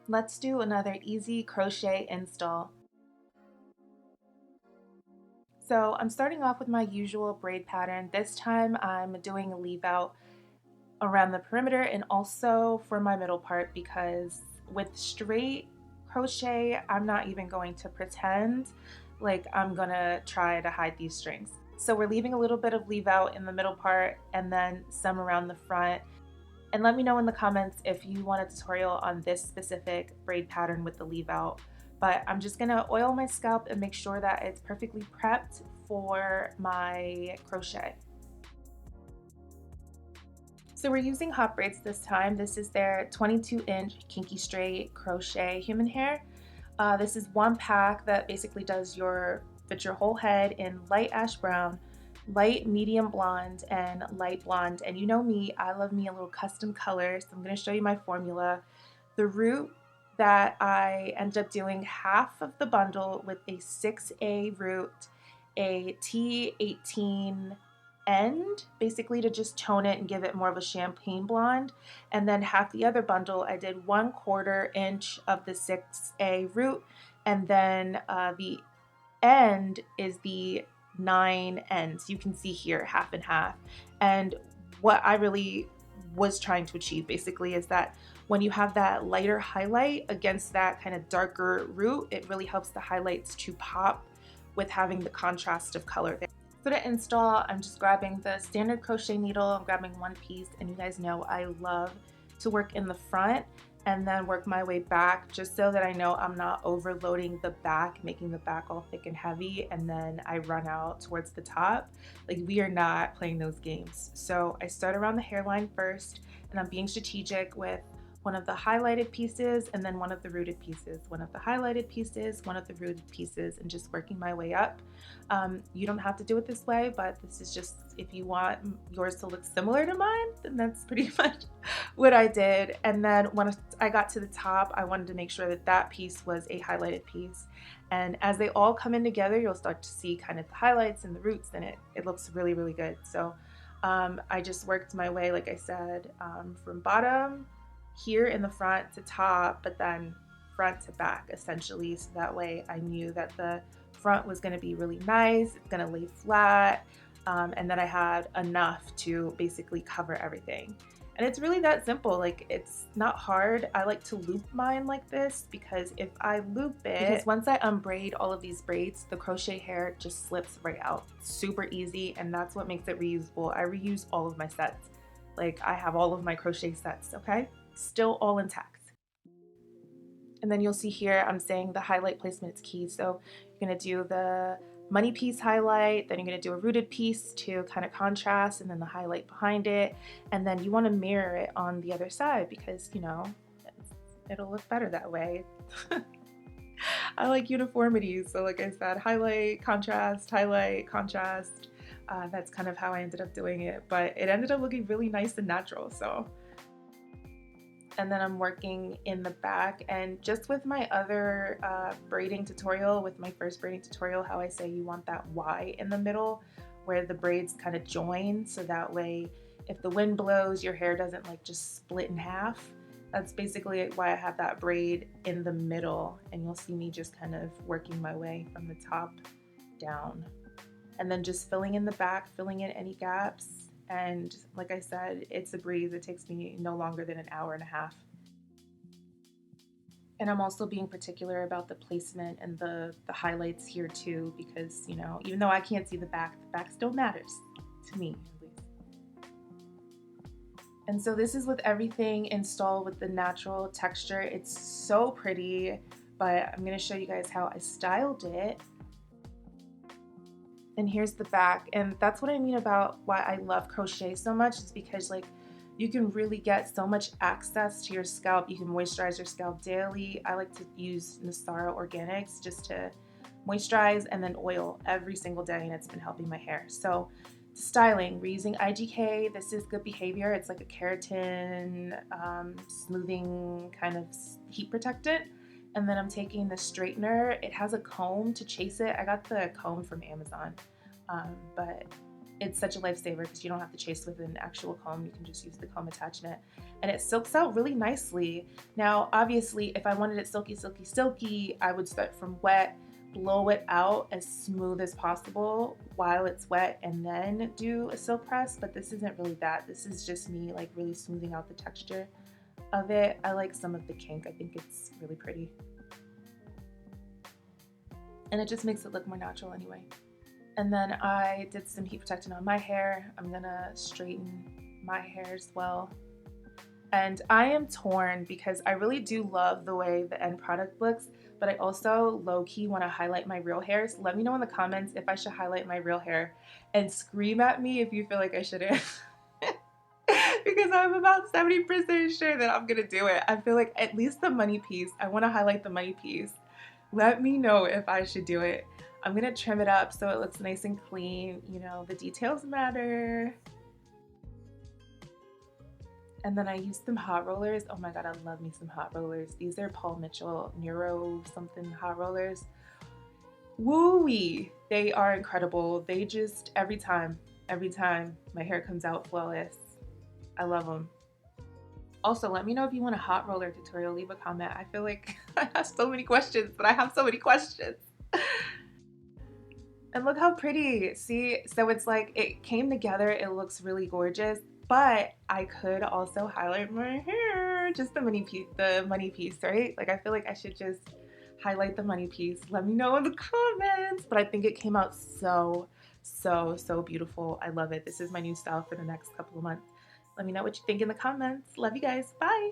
Let's do another easy crochet install. So I'm starting off with my usual braid pattern. This time I'm doing a leave out around the perimeter and also for my middle part, because with straight crochet, I'm not even going to pretend like I'm gonna try to hide these strings. So we're leaving a little bit of leave out in the middle part and then some around the front. And let me know in the comments if you want a tutorial on this specific braid pattern with the leave out. But I'm just gonna oil my scalp and make sure that it's perfectly prepped for my crochet. So we're using hot braids this time. This is their 22-inch kinky straight crochet human hair. This is one pack that basically does fit your whole head in light ash brown, light medium blonde, and light blonde. And you know me, I love me a little custom color, so I'm going to show you my formula. The root that I ended up doing half of the bundle with a 6A root, a T18 end, basically to just tone it and give it more of a champagne blonde, and then half the other bundle I did 1/4 inch of the 6A root, and then the end is the 9 ends. You can see here half and half. And what I really was trying to achieve basically is that when you have that lighter highlight against that kind of darker root, it really helps the highlights to pop with having the contrast of color there. For the install, I'm just grabbing the standard crochet needle. I'm grabbing one piece, and you guys know I love to work in the front and then work my way back, just so that I know I'm not overloading the back, making the back all thick and heavy, and then I run out towards the top. Like, we are not playing those games. So I start around the hairline first, and I'm being strategic with one of the highlighted pieces and then one of the rooted pieces, one of the highlighted pieces, one of the rooted pieces, and just working my way up. You don't have to do it this way, but this is just, if you want yours to look similar to mine, then that's pretty much what I did. And then when I got to the top, I wanted to make sure that that piece was a highlighted piece. And as they all come in together, you'll start to see kind of the highlights and the roots, and it looks really, really good. So I just worked my way, like I said, from bottom here in the front to top, but then front to back essentially. So that way I knew that the front was going to be really nice, it's going to lay flat, and then I had enough to basically cover everything. And it's really that simple. Like, it's not hard. I like to loop mine like this because if I loop it, because once I unbraid all of these braids, the crochet hair just slips right out. Super easy, and that's what makes it reusable. I reuse all of my sets. Like, I have all of my crochet sets, okay? Still all intact. And then you'll see here I'm saying the highlight placement is key. So you're going to do the money piece highlight, then you're going to do a rooted piece to kind of contrast, and then the highlight behind it, and then you want to mirror it on the other side because, you know, it'll look better that way. I like uniformity, so like I said, highlight, contrast, highlight, contrast. That's kind of how I ended up doing it, but it ended up looking really nice and natural. So, and then I'm working in the back, and just with my other braiding tutorial, with my first braiding tutorial, how I say you want that Y in the middle where the braids kind of join, so that way if the wind blows, your hair doesn't like just split in half. That's basically why I have that braid in the middle, and you'll see me just kind of working my way from the top down, and then just filling in the back, filling in any gaps. And like I said, it's a breeze. It takes me no longer than an hour and a half. And I'm also being particular about the placement and the highlights here too, because, you know, even though I can't see the back still matters to me at least. And so this is with everything installed with the natural texture. It's so pretty, but I'm going to show you guys how I styled it. And here's the back, and that's what I mean about why I love crochet so much, is because like you can really get so much access to your scalp. You can moisturize your scalp daily. I like to use Nasara Organics just to moisturize and then oil every single day, and it's been helping my hair. So styling, we're using IGK. This is Good Behavior. It's like a keratin smoothing kind of heat protectant. And then I'm taking the straightener. It has a comb to chase it. I got the comb from Amazon, but It's such a lifesaver because you don't have to chase with an actual comb. You can just use the comb attachment and it silks out really nicely. Now, obviously, if I wanted it silky, silky, silky, I would start from wet, blow it out as smooth as possible while it's wet and then do a silk press, but this isn't really that. This is just me like really smoothing out the texture of it. I like some of the kink. I think it's really pretty. And it just makes it look more natural anyway. And then I did some heat protectant on my hair. I'm gonna straighten my hair as well. And I am torn because I really do love the way the end product looks, but I also low-key want to highlight my real hair. So let me know in the comments if I should highlight my real hair and scream at me if you feel like I shouldn't. Because I'm about 70% sure that I'm gonna do it. I feel like at least the money piece, I want to highlight the money piece. Let me know if I should do it. I'm gonna trim it up so it looks nice and clean. You know, the details matter. And then I used some hot rollers. Oh my god, I love me some hot rollers. These are Paul Mitchell Neuro something hot rollers. Woo-wee! They are incredible. They just, every time my hair comes out flawless. I love them. Also, let me know if you want a hot roller tutorial. Leave a comment. I feel like I have so many questions, but I have so many questions. And look how pretty. See, so it's like it came together. It looks really gorgeous, but I could also highlight my hair. Just the money piece, right? Like I feel like I should just highlight the money piece. Let me know in the comments. But I think it came out so, so, so beautiful. I love it. This is my new style for the next couple of months. Let me know what you think in the comments. Love you guys. Bye.